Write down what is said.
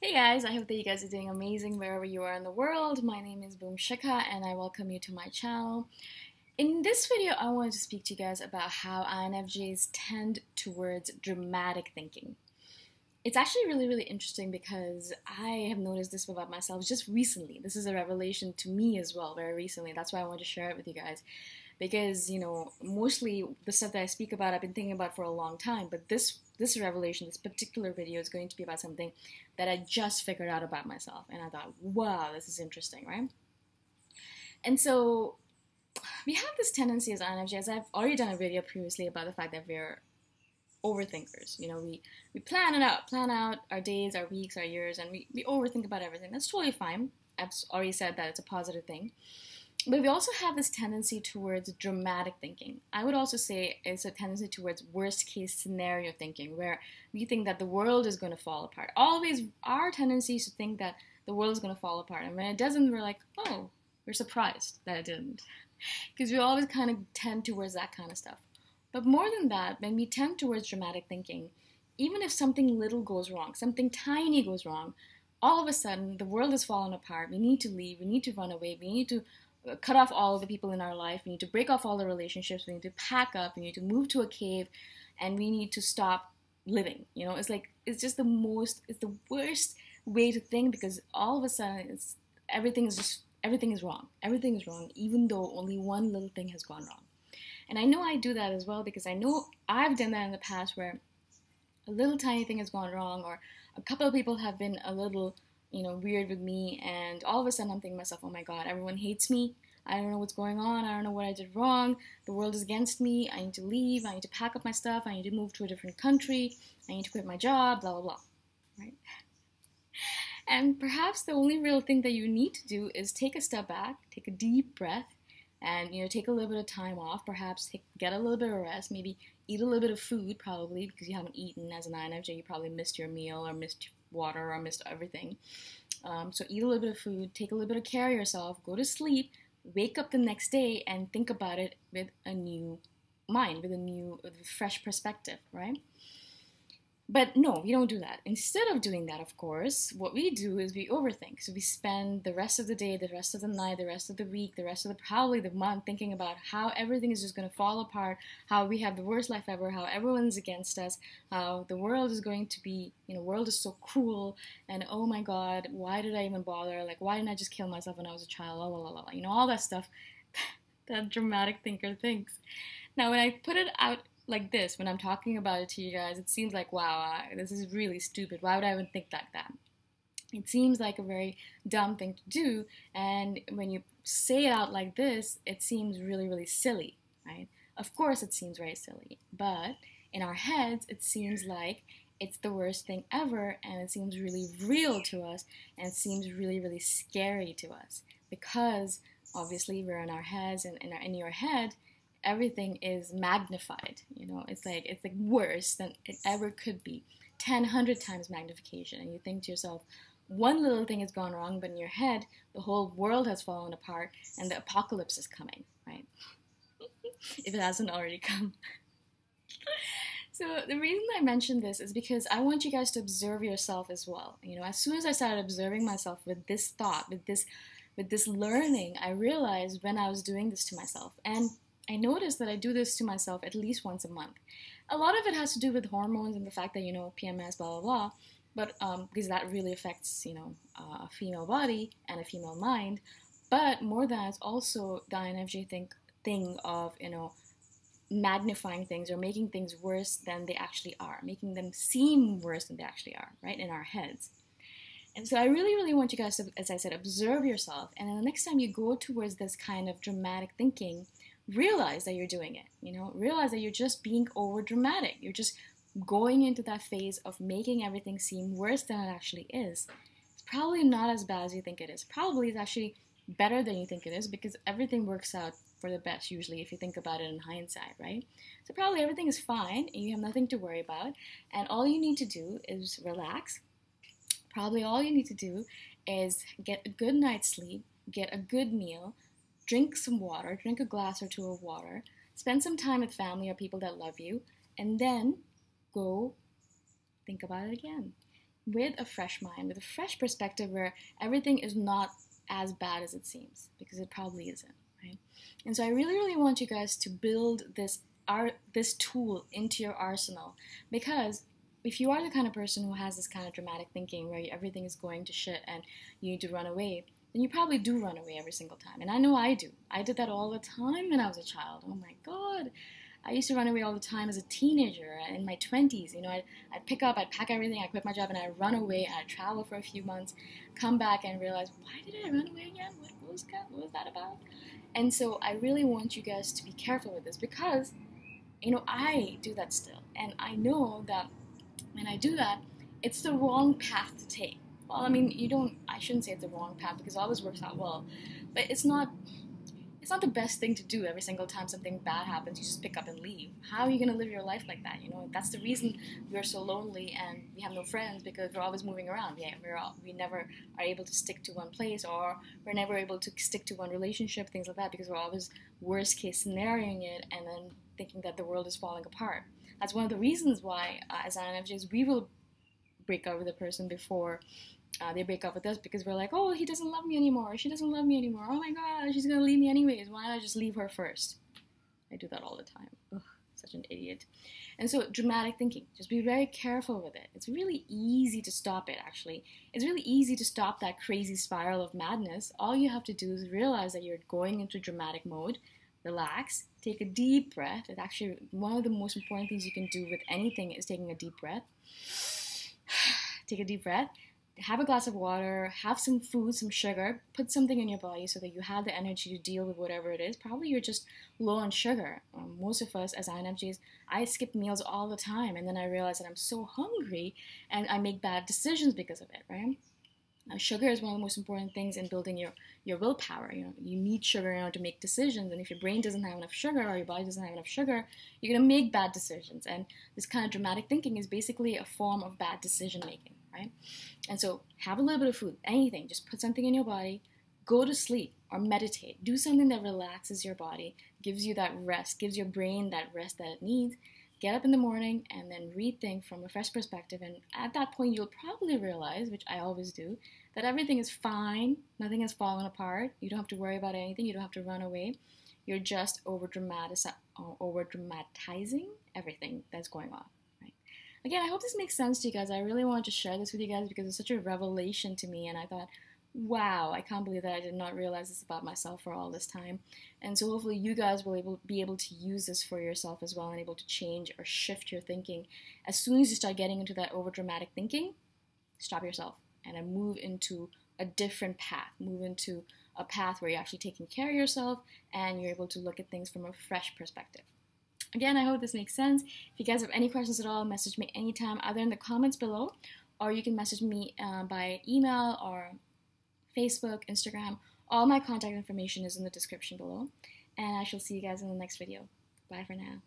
Hey guys, I hope that you guys are doing amazing wherever you are in the world. My name is Boom Shikha and I welcome you to my channel. In this video, I wanted to speak to you guys about how INFJs tend towards dramatic thinking. It's actually really interesting because I have noticed this about myself just recently. This is a revelation to me as well, very recently. That's why I wanted to share it with you guys. Because, mostly the stuff that I speak about, I've been thinking about for a long time. But this revelation, this particular video is going to be about something that I just figured out about myself. And I thought, wow, this is interesting, right? And so we have this tendency as INFJs. I've already done a video previously about the fact that we're overthinkers. We plan out our days, our weeks, our years, and we overthink about everything. That's totally fine. I've already said that it's a positive thing. But we also have this tendency towards dramatic thinking. I would also say it's a tendency towards worst case scenario thinking, where we think that the world is going to fall apart. Always our tendency is to think that the world is going to fall apart. And when it doesn't, we're like, oh, we're surprised that it didn't. Because we always kind of tend towards that kind of stuff. But more than that, when we tend towards dramatic thinking, even if something little goes wrong, something tiny goes wrong, all of a sudden the world has fallen apart. We need to leave. We need to run away. We need to cut off all of the people in our life. We need to break off all the relationships. We need to pack up. We need to move to a cave, and we need to stop living. It's just it's the worst way to think, because all of a sudden everything is wrong. Everything is wrong, even though only one little thing has gone wrong. And I know I do that as well, because I know I've done that in the past, where a little tiny thing has gone wrong, or a couple of people have been a little weird with me, and all of a sudden I'm thinking to myself, oh my god, everyone hates me. I don't know what's going on. I don't know what I did wrong. The world is against me. I need to leave. I need to pack up my stuff. I need to move to a different country. I need to quit my job, blah, blah, blah, right? And perhaps the only real thing that you need to do is take a step back, take a deep breath, and take a little bit of time off, perhaps get a little bit of rest, maybe eat a little bit of food, probably, because you haven't eaten as an INFJ. You probably missed your meal, or missed water, or missed everything. So eat a little bit of food, take a little bit of care of yourself, go to sleep, wake up the next day, and think about it with a new mind, with a fresh perspective, right? But no, we don't do that. Instead of doing that, of course, what we do is we overthink. So we spend the rest of the day, the rest of the night, the rest of the week, the rest of probably the month thinking about how everything is just going to fall apart, how we have the worst life ever, how everyone's against us, how the world is going to be, the world is so cruel, and oh my god, why did I even bother? Like, why didn't I just kill myself when I was a child? La, la, la, la. All that stuff that dramatic thinker thinks. Now, when I put it out like this, when I'm talking about it to you guys, it seems like, wow, this is really stupid. Why would I even think like that? It seems like a very dumb thing to do, and when you say it out like this, it seems really silly, right? Of course it seems very silly, but in our heads, it seems like it's the worst thing ever, and it seems really real to us, and it seems really scary to us, because obviously we're in our heads, and in your head, everything is magnified. It's like worse than it ever could be. 100 times magnification. And you think to yourself, one little thing has gone wrong, but in your head, the whole world has fallen apart and the apocalypse is coming, right? If it hasn't already come. So the reason I mention this is because I want you guys to observe yourself as well. As soon as I started observing myself with this thought, with this learning, I realized when I was doing this to myself. And I noticed that I do this to myself at least once a month. A lot of it has to do with hormones and the fact that, PMS, blah, blah, blah, but because that really affects, a female body and a female mind. But more than that, it's also the INFJ thing of, magnifying things or making things worse than they actually are, making them seem worse than they actually are, right, in our heads. And so I really want you guys to, as I said, observe yourself. And then the next time you go towards this kind of dramatic thinking, realize that you're doing it, realize that you're just being over dramatic. You're just going into that phase of making everything seem worse than it actually is. It's probably not as bad as you think it is. Probably it's actually better than you think it is, because everything works out for the best usually if you think about it in hindsight, right? So probably everything is fine and you have nothing to worry about, and all you need to do is relax. Probably all you need to do is get a good night's sleep, get a good meal, drink some water, drink a glass or two of water, spend some time with family or people that love you, and then go think about it again. with a fresh mind, with a fresh perspective where everything is not as bad as it seems, because it probably isn't, right? And so I really, really want you guys to build this tool into your arsenal, because if you are the kind of person who has this kind of dramatic thinking where everything is going to shit and you need to run away, then you probably do run away every single time. And I know I do. I did that all the time when I was a child. Oh my God. I used to run away all the time as a teenager in my 20s. You know, I'd pick up, I'd pack everything, I'd quit my job, and I'd run away, and I'd travel for a few months, come back and realize, why did I run away again? What was that about? And so I really want you guys to be careful with this, because, you know, I do that still. And I know that when I do that, it's the wrong path to take. Well, I mean, I shouldn't say it's the wrong path, because it always works out well. But it's not the best thing to do every single time something bad happens. You just pick up and leave. How are you going to live your life like that? You know, that's the reason we're so lonely and we have no friends, because we're always moving around. Yeah, we never are able to stick to one place, or we're never able to stick to one relationship, things like that, because we're always worst case scenarioing it and then thinking that the world is falling apart. That's one of the reasons why, as INFJs, we will break up with a person before they break up with us, because we're like, oh, he doesn't love me anymore, or she doesn't love me anymore, oh my God, she's gonna leave me anyways, why not just leave her first? I do that all the time. Ugh, such an idiot. And so dramatic thinking, just be very careful with it. It's really easy to stop it, actually. It's really easy to stop that crazy spiral of madness. All you have to do is realize that you're going into dramatic mode, relax, take a deep breath. It's actually one of the most important things you can do with anything is taking a deep breath. Take a deep breath. Have a glass of water, have some food, some sugar, put something in your body so that you have the energy to deal with whatever it is. Probably you're just low on sugar. Most of us as INFJs, I skip meals all the time, and then I realize that I'm so hungry and I make bad decisions because of it, right? Now, sugar is one of the most important things in building your willpower. You know, you need sugar in order to make decisions, and if your brain doesn't have enough sugar or your body doesn't have enough sugar, you're going to make bad decisions. And this kind of dramatic thinking is basically a form of bad decision making, right? And so have a little bit of food, anything, just put something in your body, go to sleep or meditate. Do something that relaxes your body, gives you that rest, gives your brain that rest that it needs. Get up in the morning and then rethink from a fresh perspective. And at that point, you'll probably realize, which I always do, that everything is fine. Nothing has fallen apart. You don't have to worry about anything. You don't have to run away. You're just over-dramatizing everything that's going on. Again, I hope this makes sense to you guys. I really wanted to share this with you guys because it's such a revelation to me, and I thought, wow, I can't believe that I did not realize this about myself for all this time. And so hopefully you guys will be able to use this for yourself as well and able to change or shift your thinking. As soon as you start getting into that over-dramatic thinking, stop yourself and then move into a different path. Move into a path where you're actually taking care of yourself and you're able to look at things from a fresh perspective. Again, I hope this makes sense. If you guys have any questions at all, message me anytime, either in the comments below, or you can message me by email or Facebook, Instagram. All my contact information is in the description below. And I shall see you guys in the next video. Bye for now.